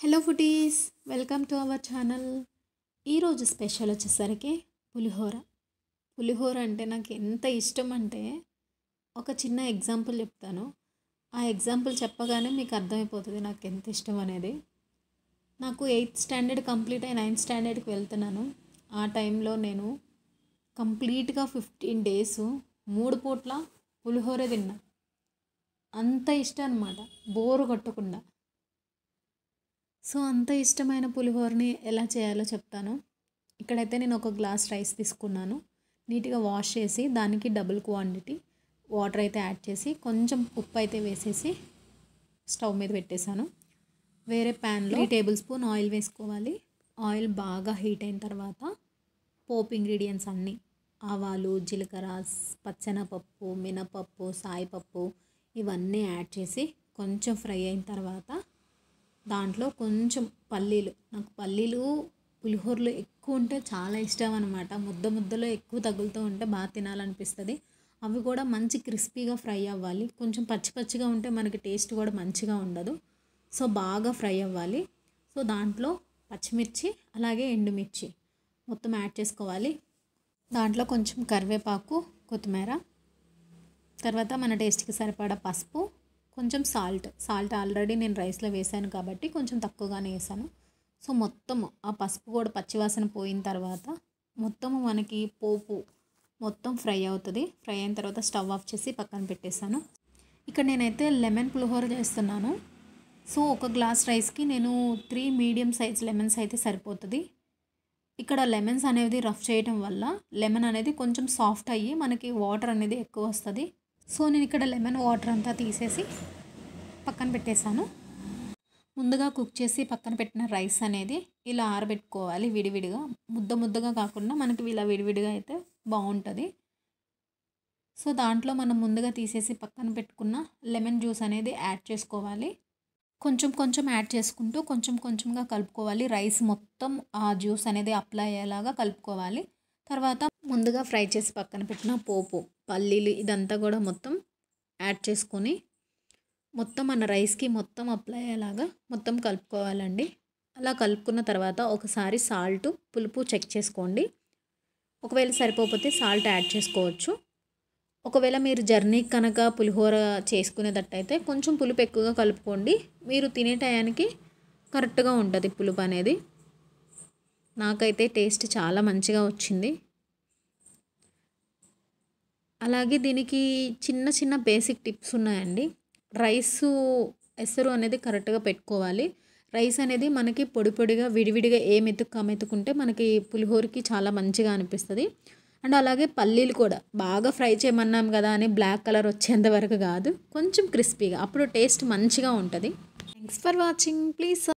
Hello foodies, welcome to our channel. ఈరోజు special వచ్చేసరికి పులిహోర అంటే నాకు ఎంత ఇష్టం అంటే ఒక చిన్న ఎగ్జాంపుల్ చెప్తాను. ఆ ఎగ్జాంపుల్ చెప్పగానే మీకు అర్థమైపోతుంది నాకు ఎంత ఇష్టం అనేది. నాకు 8th స్టాండర్డ్ కంప్లీట్ అయి 9th స్టాండర్డ్కి వెళ్తున్నాను. ఆ టైంలో నేను కంప్లీట్గా 15 డేస్ 3 పూట్ల పులిహోర తిన్నా. అంత ఇష్టం అనమాట, బోరు కొట్టకుండా. సో అంత ఇష్టమైన పులిహోరని ఎలా చేయాలో చెప్తాను. ఇక్కడైతే నేను ఒక గ్లాస్ రైస్ తీసుకున్నాను. నీట్గా వాష్ చేసి దానికి డబుల్ క్వాంటిటీ వాటర్ అయితే యాడ్ చేసి కొంచెం ఉప్పు అయితే వేసేసి స్టవ్ మీద పెట్టేశాను. వేరే ప్యాన్లో 3 టేబుల్ స్పూన్ ఆయిల్ వేసుకోవాలి. ఆయిల్ బాగా హీట్ అయిన తర్వాత పోపు ఇంగ్రీడియంట్స్ అన్నీ, ఆవాలు, జీలకర్ర, పచ్చెనపప్పు, మినపప్పు, సాయిపప్పు ఇవన్నీ యాడ్ చేసి కొంచెం ఫ్రై అయిన తర్వాత దాంట్లో కొంచెం పల్లీలు, నాకు పల్లీలు పులిహోరలో ఎక్కువ ఉంటే చాలా ఇష్టం అనమాట. ముద్దలో ఎక్కువ తగులుతూ ఉంటే బాగా తినాలనిపిస్తుంది. అవి కూడా మంచి క్రిస్పీగా ఫ్రై అవ్వాలి. కొంచెం పచ్చిగా ఉంటే మనకి టేస్ట్ కూడా మంచిగా ఉండదు. సో బాగా ఫ్రై అవ్వాలి. సో దాంట్లో పచ్చిమిర్చి అలాగే ఎండుమిర్చి మొత్తం యాడ్ చేసుకోవాలి. దాంట్లో కొంచెం కరివేపాకు, కొత్తిమీర, తర్వాత మన టేస్ట్కి సరిపడా పసుపు, కొంచెం సాల్ట్ ఆల్రెడీ నేను రైస్లో వేసాను కాబట్టి కొంచెం తక్కువగానే వేసాను. సో మొత్తం ఆ పసుపు కూడా పచ్చివాసన పోయిన తర్వాత మొత్తం మనకి పోపు మొత్తం ఫ్రై అవుతుంది. ఫ్రై అయిన తర్వాత స్టవ్ ఆఫ్ చేసి పక్కన పెట్టేశాను. ఇక్కడ నేనైతే లెమన్ పులిహోర చేస్తున్నాను. సో ఒక గ్లాస్ రైస్కి నేను 3 మీడియం సైజ్ లెమన్స్ అయితే సరిపోతుంది. ఇక్కడ లెమన్స్ అనేది రఫ్ చేయడం వల్ల లెమన్ అనేది కొంచెం సాఫ్ట్ అయ్యి మనకి వాటర్ అనేది ఎక్కువ వస్తుంది. సో నేను ఇక్కడ లెమన్ వాటర్ అంతా తీసేసి పక్కన పెట్టేశాను. ముందుగా కుక్ చేసి పక్కన పెట్టిన రైస్ అనేది ఇలా ఆరబెట్టుకోవాలి విడివిడిగా, ముద్దగా కాకుండా మనకి ఇలా విడివిడిగా అయితే బాగుంటుంది. సో దాంట్లో మనం ముందుగా తీసేసి పక్కన పెట్టుకున్న లెమన్ జ్యూస్ అనేది యాడ్ చేసుకోవాలి. కొంచెం యాడ్ చేసుకుంటూ కొంచెంగా కలుపుకోవాలి. రైస్ మొత్తం ఆ జ్యూస్ అనేది అప్లై అయ్యేలాగా కలుపుకోవాలి. తర్వాత ముందుగా ఫ్రై చేసి పక్కన పెట్టిన పోపు, పల్లీలు ఇదంతా కూడా మొత్తం యాడ్ చేసుకొని మొత్తం మన రైస్కి మొత్తం అప్లై అయ్యేలాగా మొత్తం కలుపుకోవాలండి. అలా కలుపుకున్న తర్వాత ఒకసారి సాల్ట్, పులుపు చెక్ చేసుకోండి. ఒకవేళ సరిపోతే సాల్ట్ యాడ్ చేసుకోవచ్చు. ఒకవేళ మీరు జర్నీ కనుక పులిహోర చేసుకునేటట్టయితే కొంచెం పులుపు ఎక్కువగా కలుపుకోండి. మీరు తినే టయానికి కరెక్ట్గా ఉంటుంది పులుపు అనేది. నాకైతే టేస్ట్ చాలా మంచిగా వచ్చింది. అలాగే దీనికి చిన్న బేసిక్ టిప్స్ ఉన్నాయండి. రైసు ఎసరు అనేది కరెక్ట్గా పెట్టుకోవాలి. రైస్ అనేది మనకి పొడిగా విడివిడిగా ఏ మెతుక్కుంటే మనకి పులిహోరకి చాలా మంచిగా అనిపిస్తుంది. అండ్ అలాగే పల్లీలు కూడా బాగా ఫ్రై చేయమన్నాం కదా అని బ్లాక్ కలర్ వచ్చేంత వరకు కాదు, కొంచెం క్రిస్పీగా, అప్పుడు టేస్ట్ మంచిగా ఉంటుంది. Thanks for watching. ప్లీజ్